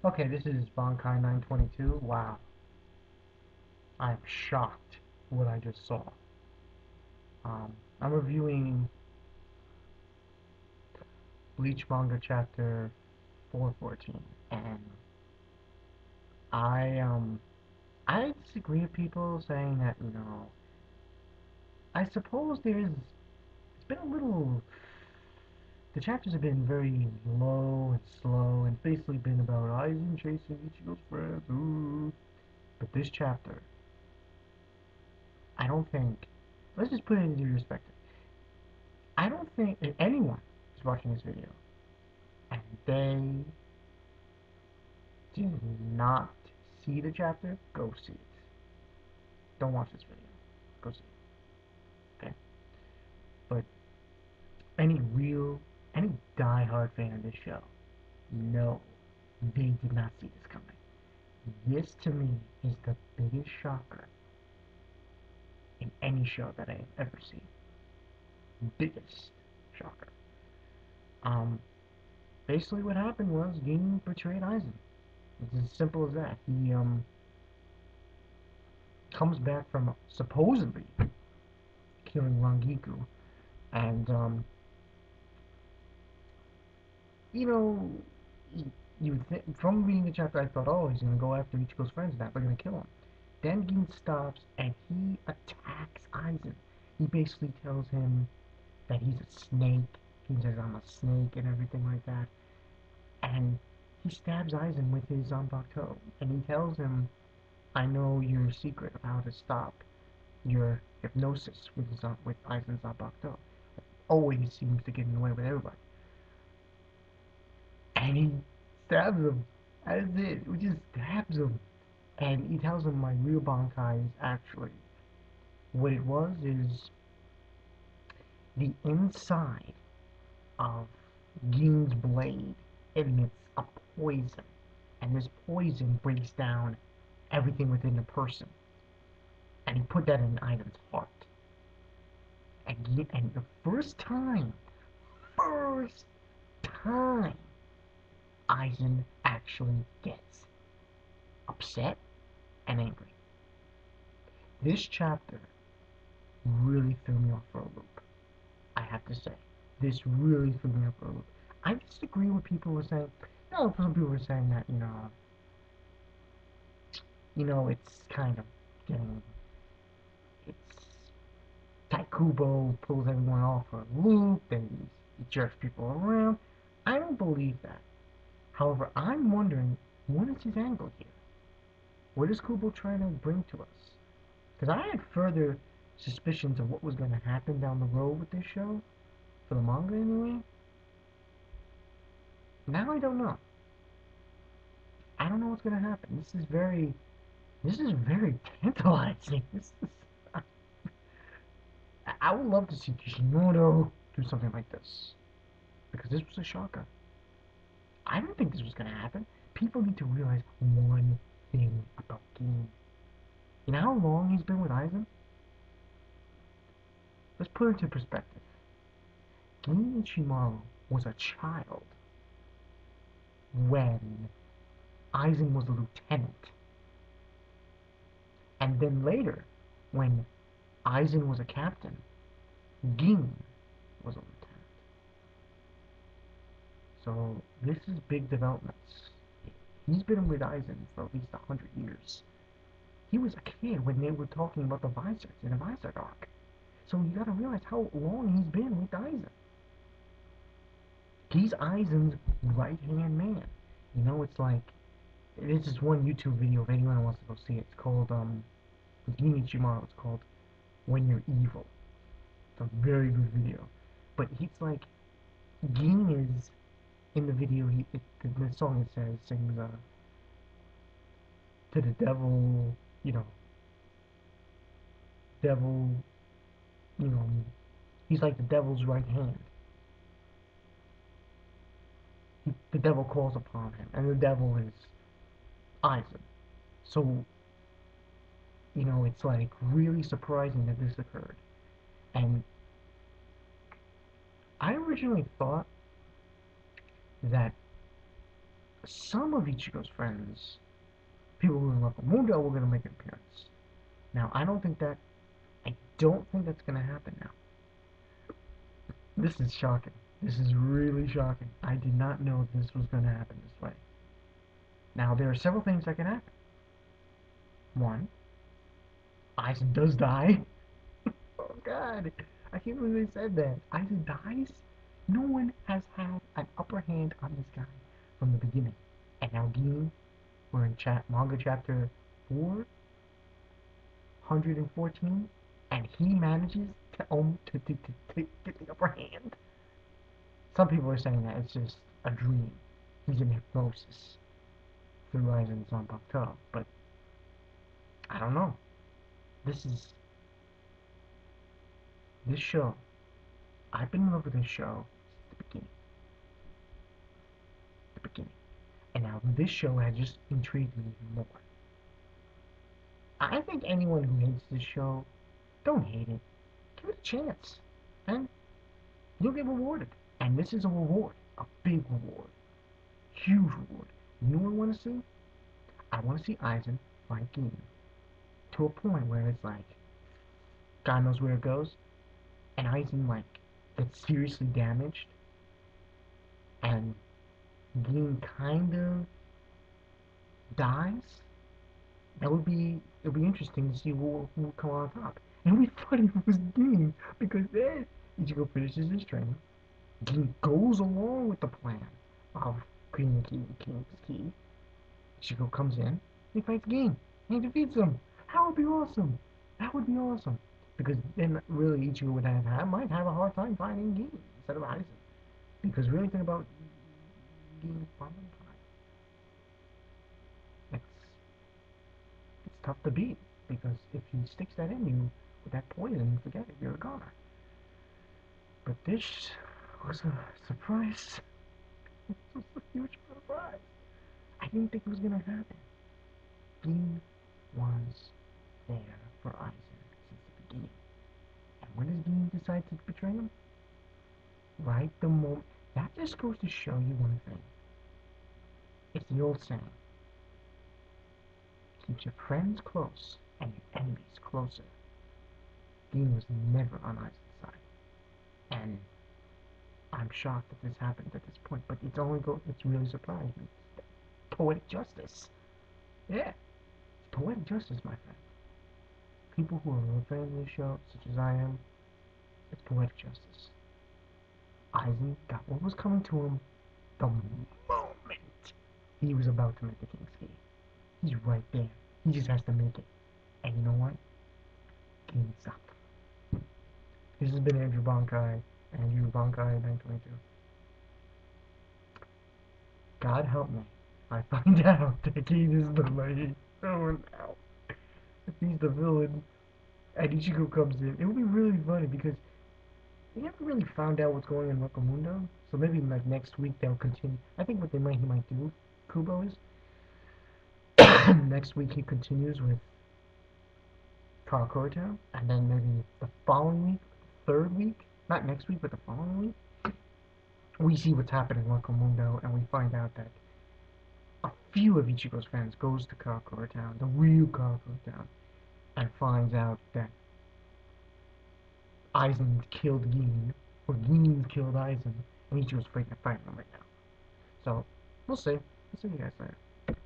Okay, this is Bankai 922. Wow, I'm shocked what I just saw. I'm reviewing Bleach manga chapter 414, and I um I disagree with people saying that I suppose it's been a little. The chapters have been very low and slow, and basically been about Aizen chasing Ichigo's friends. Ooh. But this chapter, I don't think. Let's just put it into perspective. I don't think if anyone is watching this video and they do not see the chapter, go see it. Don't watch this video. Go see it. Okay? But any die-hard fan of this show, no, they did not see this coming. This to me is the biggest shocker in any show that I have ever seen. Biggest shocker. Um, Basically what happened was Ging betrayed Aizen. It's as simple as that. He comes back from supposedly killing Rangiku, and you know, from reading the chapter, I thought, oh, he's gonna go after Ichigo's friends now. They're gonna kill him. Then Gin stops and he attacks Aizen. He basically tells him that he's a snake. He says, I'm a snake and everything like that. And he stabs Aizen with his Zanbakuto. And he tells him, I know your secret of how to stop your hypnosis with Aizen's Zanbakuto. Always seems to get in the way with everybody. And he stabs him. That's it. He just stabs him. And he tells him my real Bankai is actually what it was is the inside of Gin's blade emits a poison. And this poison breaks down everything within the person. And he put that in Aiden's heart. And the first time, Aizen actually gets upset and angry. This chapter really threw me off for a loop. I have to say, this really threw me off for a loop. I disagree with people who are saying. Some people were saying that it's kind of getting it's Taikubo pulls everyone off for a loop and he jerks people around. I don't believe that. However, I'm wondering what is his angle here? What is Kubo trying to bring to us? Because I had further suspicions of what was going to happen down the road with this show, for the manga anyway. Now I don't know. I don't know what's going to happen. This is very tantalizing. I would love to see Kishimoto do something like this. Because this was a shocker. I don't think this was going to happen. People need to realize one thing about Gin. You know how long he's been with Aizen? Let's put it into perspective. Gin Ichimaru was a child when Aizen was a lieutenant. And then later, when Aizen was a captain, Gin was a lieutenant. So this is big developments. He's been with Aizen for at least 100 years. He was a kid when they were talking about the Visors in the Visor arc. So you gotta realize how long he's been with Aizen. He's Aizen's right-hand man. It's like, this is one YouTube video if anyone wants to go see it. It's called, with Ginichimaru, it's called When You're Evil. It's a very good video. But he's like, Gin is, in the video, the song it says, sings, to the devil, you know, devil, you know, he's like the devil's right hand. The devil calls upon him, and the devil is Aizen. So, it's like really surprising that this occurred. And I originally thought that some of Ichigo's friends, people who are in Rokomundo, were going to make an appearance. Now, I don't think that's going to happen now. This is shocking. This is really shocking. I did not know this was going to happen this way. Now, there are several things that can happen. One, Aizen does die. Oh god, I can't believe they said that. Aizen dies? No one has had an upper hand on this guy from the beginning. And now Gin, we're in manga chapter 414, and he manages to get the upper hand. Some people are saying that it's just a dream. He's in hypnosis through Aizen's Zanpakuto, but I don't know. This is this show. I've been in love with this show since the beginning. The beginning. And now this show has just intrigued me even more. I think anyone who hates this show, don't hate it. Give it a chance. And you'll get rewarded. And this is a reward. A big reward. Huge reward. You know what I want to see? I want to see Aizen fight Gin. To a point where it's like, God knows where it goes. And Aizen, like, gets seriously damaged. And Gin kind of dies. It'll be interesting to see who will come on top. And it'll be funny if it was Gin, because then Ichigo finishes his training. Gin goes along with the plan of Queen King's Key. Ichigo comes in, he fights Gin, and he defeats him. That would be awesome. That would be awesome. Because then really Ichigo might have a hard time finding Gin instead of Aizen. Because really think about Gin finding it's tough to beat. Because if he sticks that in you with that poison, forget it, you're a goner. But this was a surprise. This was a huge surprise. I didn't think it was gonna happen. Gin was there for Aizen since the beginning. And when does Gin decide to betray him? Right the moment. That just goes to show you one thing. It's the old saying. Keep your friends close and your enemies closer. Gin was never on Aizen's side. And I'm shocked that this happened at this point, but it's really surprised me. Poetic justice. Yeah. It's poetic justice, my friend. People who are real fans of this show, such as I am, it's poetic justice. Aizen got what was coming to him the moment he was about to make the King's Key. He's right there. He just has to make it. And you know what? Game's up. This has been Andrew Bonkai, Andrew Bonkai 922. God help me. I find out that Keen is the lady. Oh no. If he's the villain and Ichigo comes in, it would be really funny because we haven't really found out what's going on in Rokomundo. So maybe like next week they'll continue. I think what he might do, Kubo, is next week he continues with Karakura Town, and then maybe the following week, third week, not next week, but the following week, we see what's happening in Rokomundo, and we find out that a few of Ichigo's friends goes to Karakura Town, the real Karakura Town, and finds out that Aizen killed Gin, or Gin killed Aizen, and Ichigo's fighting them right now. So, we'll see. We'll see you guys later.